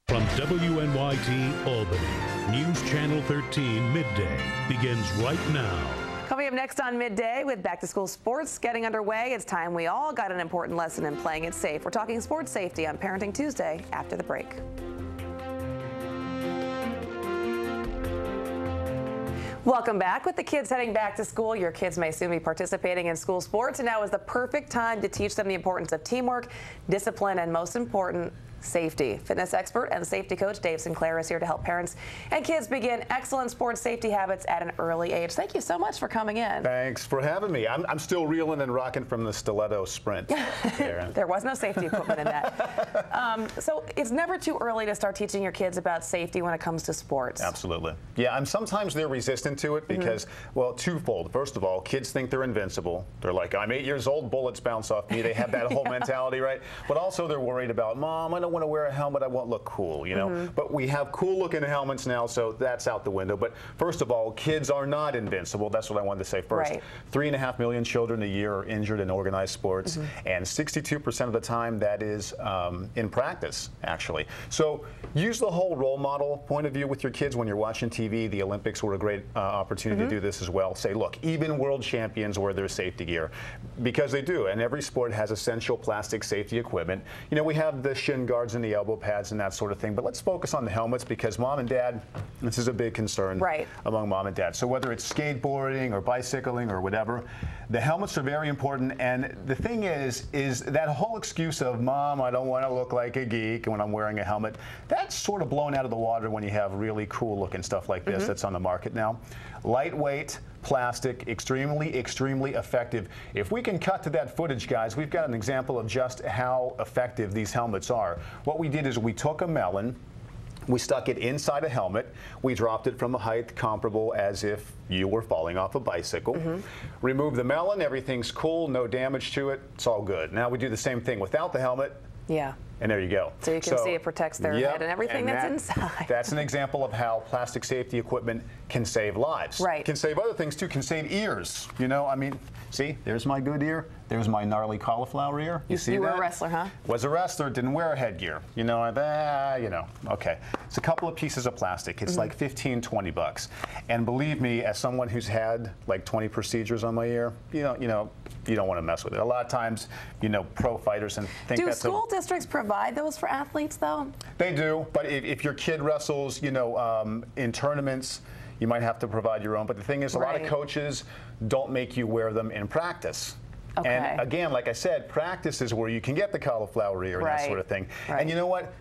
From WNYT Albany, News Channel 13 Midday begins right now. Coming up next on Midday with back-to-school sports getting underway, it's time we all got an important lesson in playing it safe. We're talking sports safety on Parenting Tuesday after the break. Welcome back. With the kids heading back to school, your kids may soon be participating in school sports, and now is the perfect time to teach them the importance of teamwork, discipline, and most important, safety. Fitness expert and safety coach Dave Sinclair is here to help parents and kids begin excellent sports safety habits at an early age. Thank you so much for coming in. Thanks for having me. I'm still reeling and rocking from the stiletto sprint. There was no safety equipment in that. So it's never too early to start teaching your kids about safety when it comes to sports. Absolutely. Yeah, and sometimes they're resistant to it because, well, twofold. First of all, kids think they're invincible. They're like, I'm 8 years old, bullets bounce off me. They have that whole mentality, right? But also they're worried about, Mom, I don't want to wear a helmet, I won't look cool, you know. But we have cool looking helmets now, so that's out the window. But first of all, kids are not invincible. That's what I wanted to say first. Right. 3.5 million children a year are injured in organized sports, and 62% of the time that is in practice, actually. So use the whole role model point of view with your kids when you're watching TV. The Olympics were a great opportunity to do this as well. Say, look, even world champions wear their safety gear, because they do, and every sport has essential plastic safety equipment. You know, we have the shin guards and the elbow pads and that sort of thing, but let's focus on the helmets because Mom and Dad, this is a big concern among Mom and Dad. So whether it's skateboarding or bicycling or whatever, the helmets are very important. And the thing is that whole excuse of, Mom, I don't want to look like a geek when I'm wearing a helmet, that's sort of blown out of the water when you have really cool looking stuff like this that's on the market now. Lightweight, plastic, extremely effective. If we can cut to that footage, guys, we've got an example of just how effective these helmets are. What we did is we took a melon, we stuck it inside a helmet, we dropped it from a height comparable as if you were falling off a bicycle. Remove the melon, everything's cool, no damage to it, it's all good. Now we do the same thing without the helmet. Yeah. And there you go. So you can see it protects their head and everything that's inside. That's an example of how plastic safety equipment can save lives. Right. Can save other things too, can save ears. You know, I mean, see, there's my good ear, there's my gnarly cauliflower ear. You see that? You were a wrestler, huh? Was a wrestler, didn't wear a headgear. You know, okay. It's a couple of pieces of plastic. It's like 15, 20 bucks. And believe me, as someone who's had like 20 procedures on my ear, you don't want to mess with it. A lot of times, you know, pro fighters and think Do school districts provide those for athletes, though? They do, but if your kid wrestles, you know, in tournaments, you might have to provide your own. But the thing is, a lot of coaches don't make you wear them in practice. And again, like I said, practice is where you can get the cauliflower ear and that sort of thing. And you know what?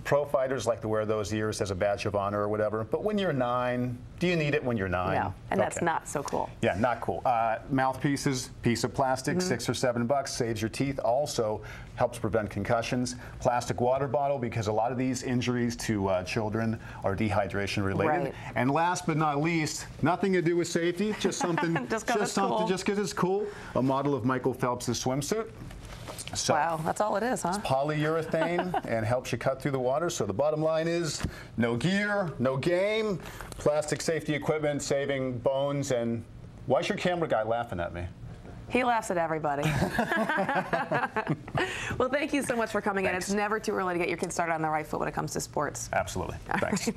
Pro fighters like to wear those ears as a badge of honor or whatever. But when you're 9, do you need it when you're 9? No, and that's not so cool. Yeah, not cool. Mouthpieces, piece of plastic, $6 or $7, saves your teeth. Also helps prevent concussions. Plastic water bottle, because a lot of these injuries to children are dehydration related. And last but not least, nothing to do with safety, just something, just because it's cool. A model of Michael Phelps' swimsuit. So, wow, that's all it is, huh? It's polyurethane and helps you cut through the water. So the bottom line is no gear, no game, plastic safety equipment saving bones. And why's your camera guy laughing at me? He laughs at everybody. Well, thank you so much for coming in. It's never too early to get your kids started on the right foot when it comes to sports. Absolutely. Thanks.